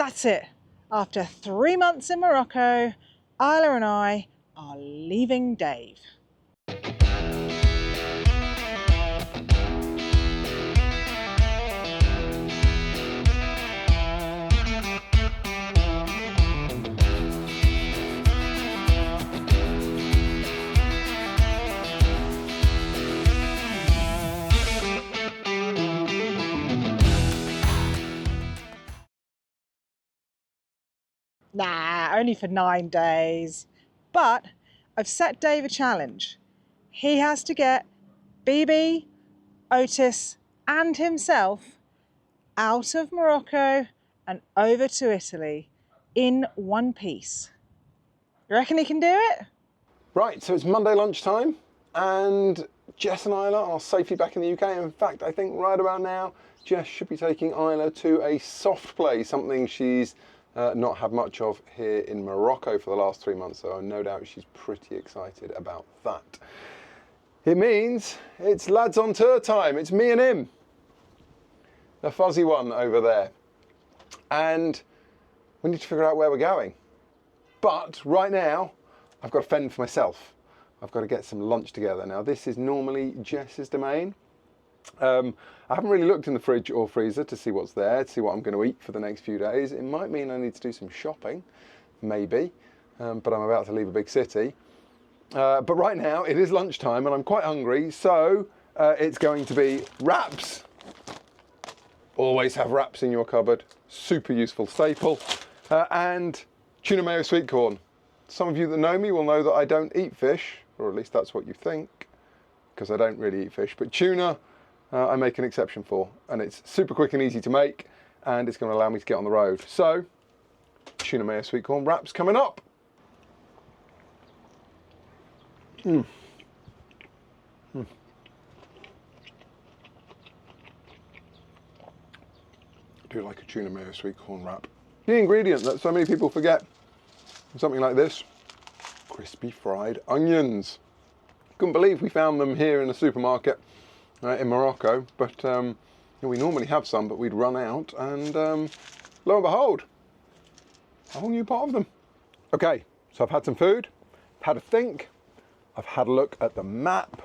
That's it. After 3 months in Morocco, Isla and I are leaving Dave. Nah, only for 9 days. But I've set Dave a challenge. He has to get Bebe, Otis and himself out of Morocco and over to Italy in one piece. You reckon he can do it? Right, so it's Monday lunchtime and Jess and Isla are safely back in the UK. In fact, I think right about now, Jess should be taking Isla to a soft play, something she's not had much of here in Morocco for the last 3 months, so no doubt she's pretty excited about that. It means it's lads on tour time. It's me and him, the fuzzy one over there. And we need to figure out where we're going. But right now, I've got to fend for myself. I've got to get some lunch together. Now, this is normally Jess's domain. I haven't really looked in the fridge or freezer to see what's there, to see what I'm going to eat for the next few days. It might mean I need to do some shopping, maybe, but I'm about to leave a big city. But right now it is lunchtime and I'm quite hungry, so it's going to be wraps. Always have wraps in your cupboard, super useful staple, and tuna mayo sweet corn. Some of you that know me will know that I don't eat fish, or at least that's what you think, because I don't really eat fish, but tuna I make an exception for, and it's super quick and easy to make, and it's going to allow me to get on the road. So, tuna mayo sweet corn wraps coming up. I do like a tuna mayo sweet corn wrap. The ingredient that so many people forget, something like this, crispy fried onions. Couldn't believe we found them here in the supermarket in Morocco, but we normally have some, but we'd run out, and lo and behold, a whole new pot of them. Okay, so I've had some food, I've had a think, I've had a look at the map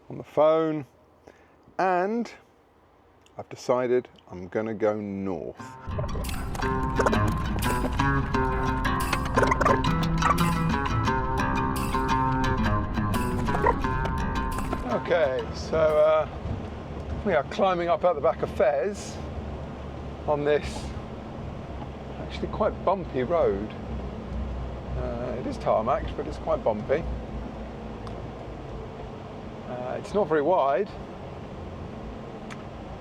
on the phone, and I've decided I'm gonna go north. Okay, so we are climbing up at the back of Fez on this actually quite bumpy road. It is tarmac, but it's quite bumpy. It's not very wide.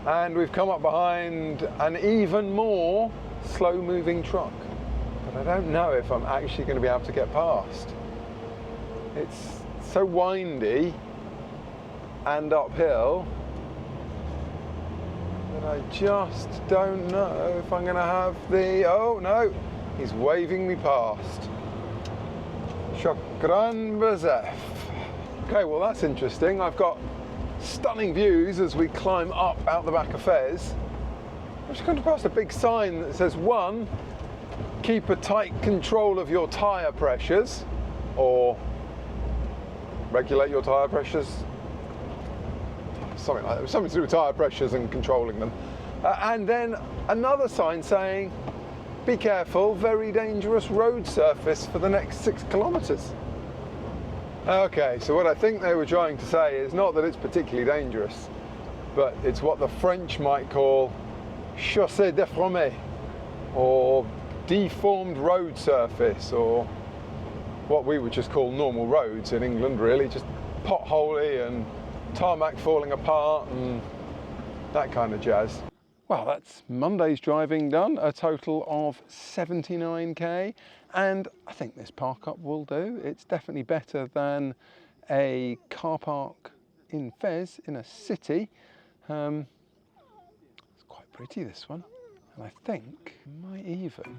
And we've come up behind an even more slow-moving truck. But I don't know if I'm actually going to be able to get past. It's so windy and uphill that I just don't know if I'm going to have the... Oh no, he's waving me past. Shukran Bazef. Okay, well that's interesting. I've got stunning views as we climb up out the back of Fez. I've just come past a big sign that says 1, keep a tight control of your tyre pressures, or regulate your tyre pressures. Something like that, something to do with tyre pressures and controlling them. And then another sign saying, be careful, very dangerous road surface for the next 6 kilometres. Okay, so what I think they were trying to say is not that it's particularly dangerous, but it's what the French might call chaussée déformée, or deformed road surface, or what we would just call normal roads in England, really, just potholy and tarmac falling apart and that kind of jazz. Well, that's Monday's driving done, a total of 79k, and I think this park up will do. It's definitely better than a car park in Fez in a city. It's quite pretty, this one, and I think I might even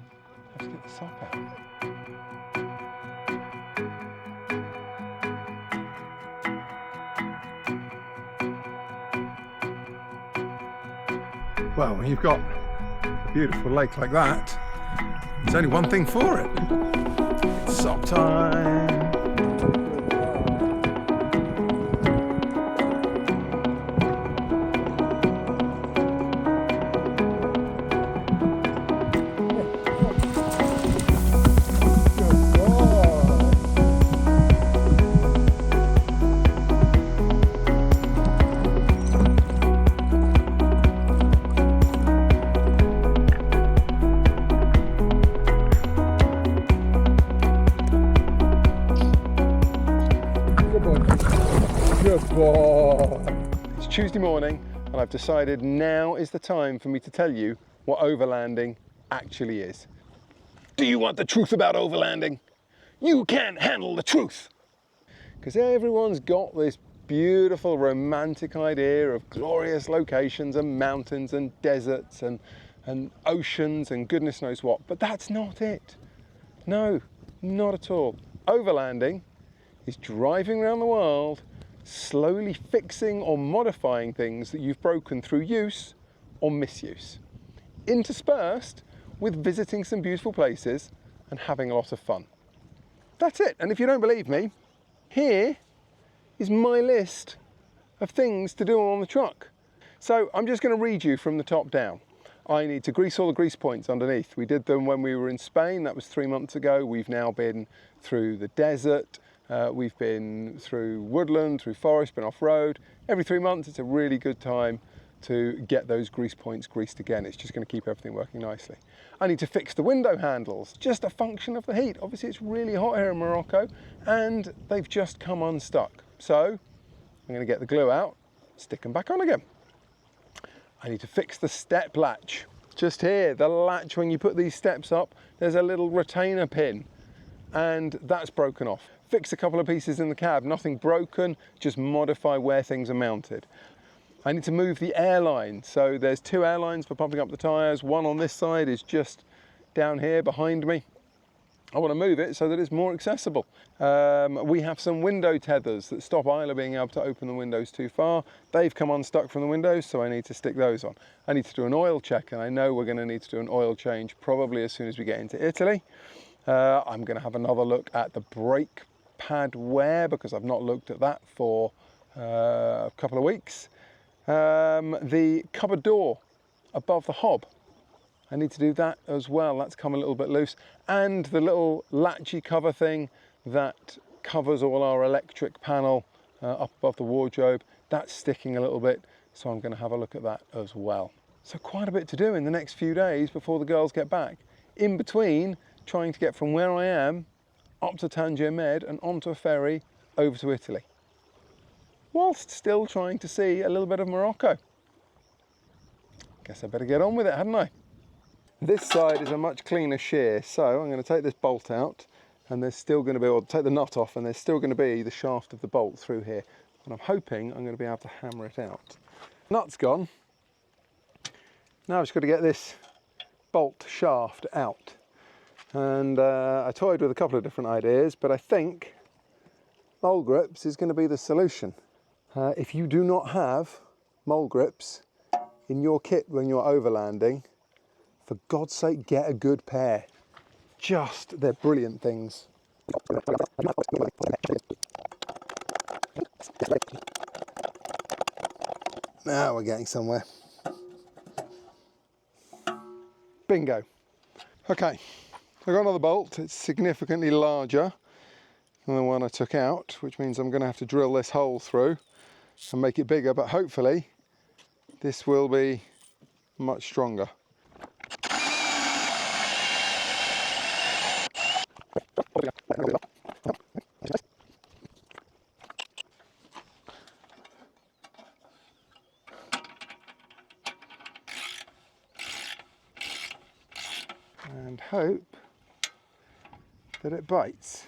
have to get the sock out. Well, when you've got beautiful lake like that, there's only one thing for it. It's sop time. Good boy. It's Tuesday morning and I've decided now is the time for me to tell you what overlanding actually is. Do you want the truth about overlanding? You can't handle the truth. Because everyone's got this beautiful romantic idea of glorious locations and mountains and deserts and oceans and goodness knows what, but that's not it. No, not at all. Overlanding is driving around the world, slowly fixing or modifying things that you've broken through use or misuse, interspersed with visiting some beautiful places and having a lot of fun. That's it. And if you don't believe me, here is my list of things to do on the truck. So I'm just going to read you from the top down. I need to grease all the grease points underneath. We did them when we were in Spain. That was 3 months ago. We've now been through the desert. We've been through woodland, through forest, been off-road. Every 3 months, it's a really good time to get those grease points greased again. It's just going to keep everything working nicely. I need to fix the window handles, just a function of the heat. Obviously, it's really hot here in Morocco, and they've just come unstuck. So I'm going to get the glue out, stick them back on again. I need to fix the step latch. Just here, the latch, when you put these steps up, there's a little retainer pin, and that's broken off. Fix a couple of pieces in the cab, nothing broken, just modify where things are mounted. I need to move the airline. So there's 2 airlines for pumping up the tyres. One on this side is just down here behind me. I want to move it so that it's more accessible. We have some window tethers that stop Isla being able to open the windows too far. They've come unstuck from the windows, so I need to stick those on. I need to do an oil check, and I know we're going to need to do an oil change probably as soon as we get into Italy. I'm going to have another look at the brake pad wear because I've not looked at that for a couple of weeks. The cupboard door above the hob, I need to do that as well. That's come a little bit loose. And the little latchy cover thing that covers all our electric panel up above the wardrobe, that's sticking a little bit, so I'm going to have a look at that as well. So quite a bit to do in the next few days before the girls get back. In between, trying to get from where I am up to Tangier Med and onto a ferry over to Italy, whilst still trying to see a little bit of Morocco. Guess I better get on with it, hadn't I? This side is a much cleaner shear, so I'm going to take this bolt out, and there's still going to be, or take the nut off, and there's still going to be the shaft of the bolt through here. And I'm hoping I'm going to be able to hammer it out. Nut's gone. Now I've just got to get this bolt shaft out. And I toyed with a couple of different ideas, but I think mole grips is going to be the solution. If you do not have mole grips in your kit when you're overlanding, for God's sake, get a good pair. They're brilliant things. Now we're getting somewhere. Bingo. Okay. I've got another bolt. It's significantly larger than the one I took out, which means I'm going to have to drill this hole through and make it bigger, but hopefully this will be much stronger. And hope that it bites.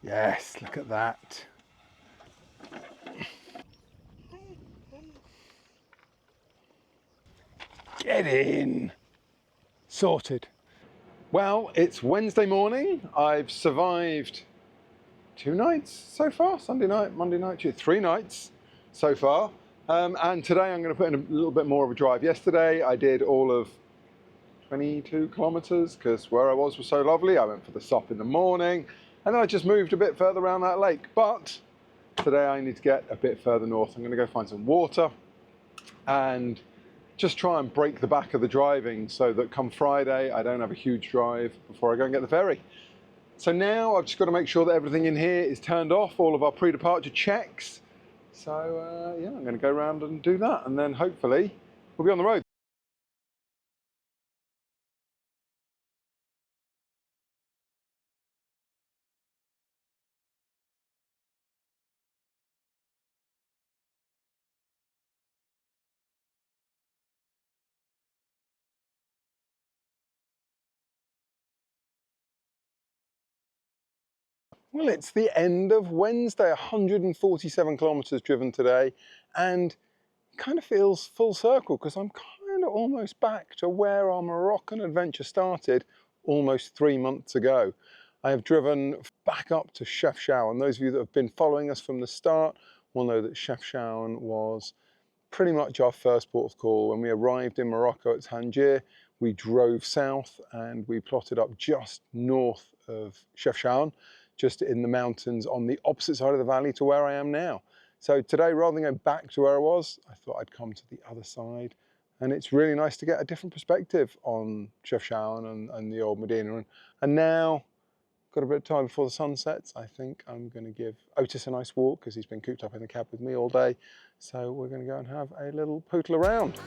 Yes, look at that. Get in. Sorted. Well, it's Wednesday morning. I've survived 2 nights so far. Sunday night, Monday night, 3 nights so far. And today I'm going to put in a little bit more of a drive. Yesterday I did all of 22 kilometers because where I was so lovely. I went for the SOP in the morning and then I just moved a bit further around that lake. But today I need to get a bit further north. I'm going to go find some water and just try and break the back of the driving so that come Friday I don't have a huge drive before I go and get the ferry. So now I've just got to make sure that everything in here is turned off, all of our pre-departure checks. So yeah, I'm going to go around and do that and then hopefully we'll be on the road. Well, it's the end of Wednesday, 147 kilometers driven today, and it kind of feels full circle because I'm kind of almost back to where our Moroccan adventure started almost 3 months ago. I have driven back up to Chefchaouen, and those of you that have been following us from the start will know that Chefchaouen was pretty much our first port of call. When we arrived in Morocco at Tangier, we drove south and we plotted up just north of Chefchaouen, just in the mountains on the opposite side of the valley to where I am now. So today, rather than going back to where I was, I thought I'd come to the other side. And it's really nice to get a different perspective on Chefchaouen and the old Medina. And now, got a bit of time before the sun sets. I think I'm going to give Otis a nice walk because he's been cooped up in the cab with me all day. So we're going to go and have a little pootle around.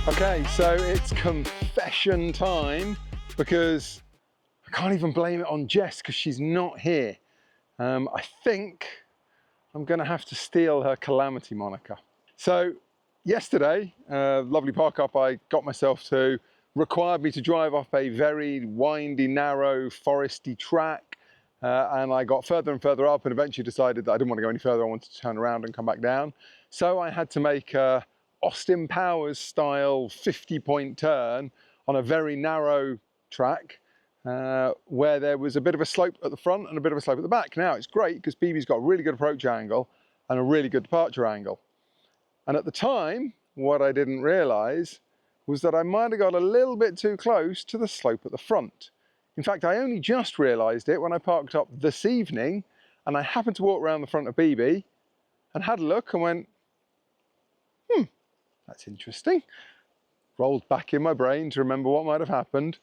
Okay, so it's confession time because I can't even blame it on Jess because she's not here. I think I'm going to have to steal her Calamity moniker. So yesterday, lovely park up I got myself to required me to drive off a very windy, narrow, foresty track. And I got further and further up and eventually decided that I didn't want to go any further. I wanted to turn around and come back down. So I had to make a Austin Powers style 50-point turn on a very narrow track where there was a bit of a slope at the front and a bit of a slope at the back. Now it's great because Bebe's got a really good approach angle and a really good departure angle. And at the time, what I didn't realize was that I might have got a little bit too close to the slope at the front. In fact, I only just realized it when I parked up this evening and I happened to walk around the front of Bebe and had a look and went, that's interesting. Rolled back in my brain to remember what might have happened.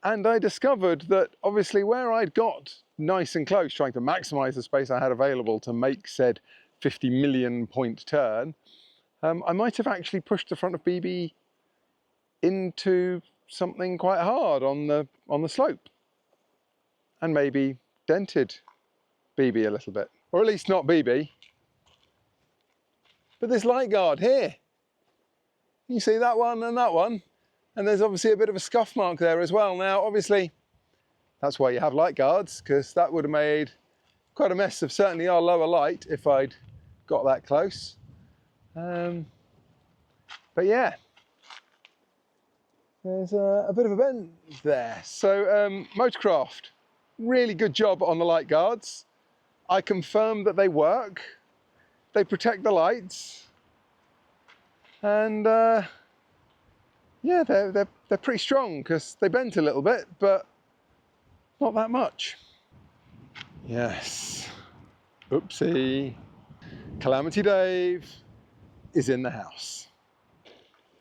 And I discovered that obviously where I'd got nice and close, trying to maximize the space I had available to make said 50 million point turn, I might have actually pushed the front of Bebe into something quite hard on the slope and maybe dented Bebe a little bit, or at least not Bebe, but this light guard here. You see that one, and there's obviously a bit of a scuff mark there as well. Now obviously that's why you have light guards, because that would have made quite a mess of certainly our lower light if I'd got that close. But yeah, there's a bit of a bend there. So Motorcraft, really good job on the light guards. I confirmed that they work. They protect the lights. And yeah, they're pretty strong because they bent a little bit, but not that much. Yes. Oopsie. Calamity Dave is in the house.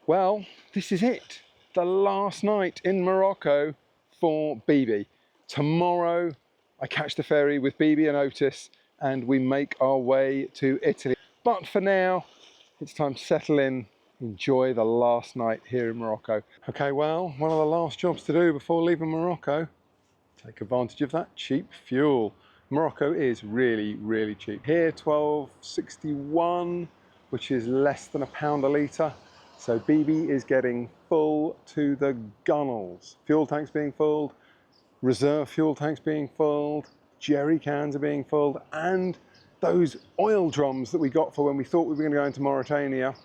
Well, this is it. The last night in Morocco for Bebe. Tomorrow I catch the ferry with Bebe and Otis and we make our way to Italy. But for now, it's time to settle in, enjoy the last night here in Morocco. Okay, well, one of the last jobs to do before leaving Morocco, take advantage of that cheap fuel. Morocco is really, really cheap. Here, $12.61, which is less than £1 a litre. So Bebe is getting full to the gunnels. Fuel tanks being filled, reserve fuel tanks being filled, jerry cans are being filled, and those oil drums that we got for when we thought we were going to go into Mauritania,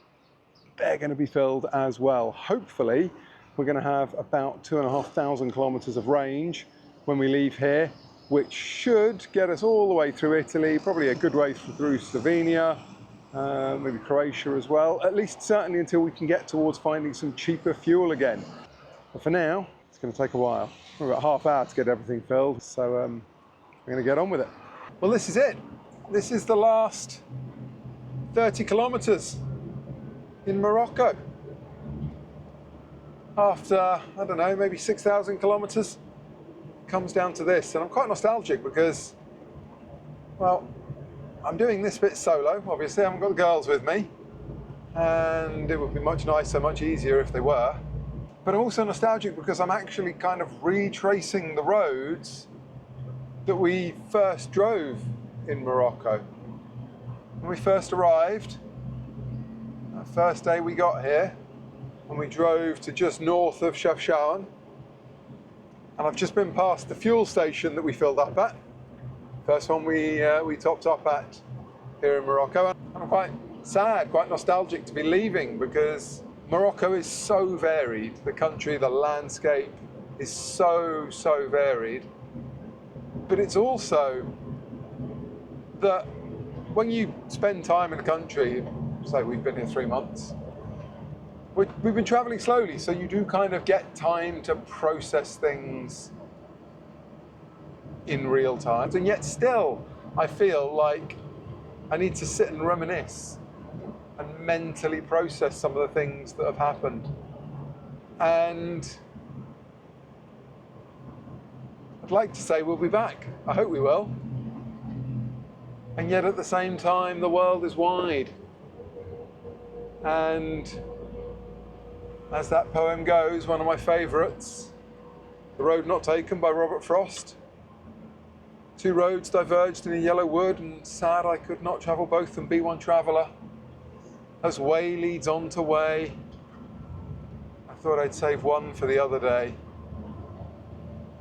they're going to be filled as well. Hopefully, we're going to have about 2,500 kilometers of range when we leave here, which should get us all the way through Italy, probably a good way through Slovenia, maybe Croatia as well, at least certainly until we can get towards finding some cheaper fuel again. But for now, it's going to take a while. We've got half hour to get everything filled, so we're going to get on with it. Well, this is it. This is the last 30 kilometers in Morocco. After, I don't know, maybe 6,000 kilometers, comes down to this. And I'm quite nostalgic because, well, I'm doing this bit solo. Obviously, I haven't got the girls with me. And it would be much nicer, much easier if they were. But I'm also nostalgic because I'm actually kind of retracing the roads that we first drove in Morocco. When we first arrived, the first day we got here, and we drove to just north of Chefchaouen, and I've just been past the fuel station that we filled up at. First one we topped up at here in Morocco. And I'm quite sad, quite nostalgic to be leaving because Morocco is so varied. The country, the landscape is so varied. But it's also that when you spend time in the country, say we've been here 3 months, we've been traveling slowly, so you do kind of get time to process things in real time. And yet still, I feel like I need to sit and reminisce and mentally process some of the things that have happened. And I'd like to say we'll be back. I hope we will. And yet at the same time, the world is wide. And as that poem goes, one of my favourites, The Road Not Taken by Robert Frost. 2 roads diverged in a yellow wood, and sad I could not travel both and be one traveller. As way leads on to way, I thought I'd save one for the other day.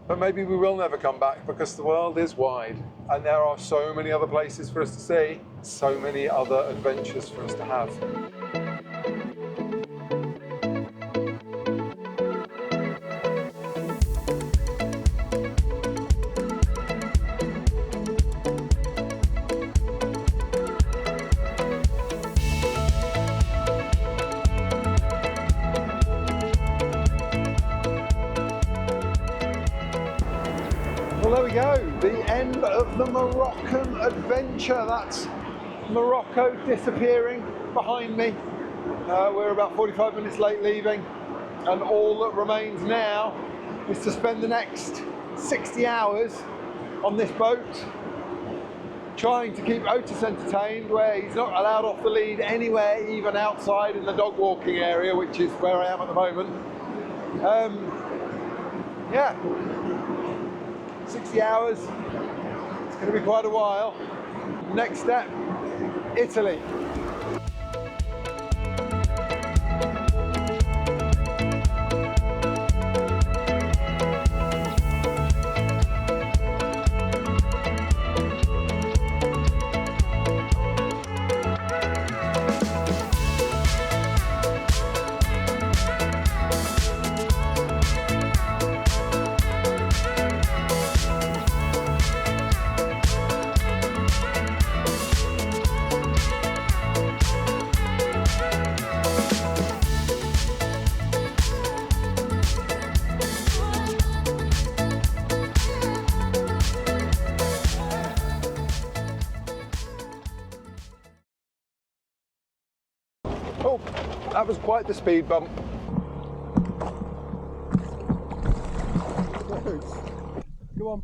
But maybe we will never come back because the world is wide and there are so many other places for us to see, so many other adventures for us to have. Well, there we go, the end of the Moroccan adventure. That's Morocco disappearing behind me. We're about 45 minutes late leaving, and all that remains now is to spend the next 60 hours on this boat, trying to keep Otis entertained, where he's not allowed off the lead anywhere, even outside in the dog walking area, which is where I am at the moment. Yeah. 60 hours, it's going to be quite a while. Next step, Italy. Oh, that was quite the speed bump. Come on.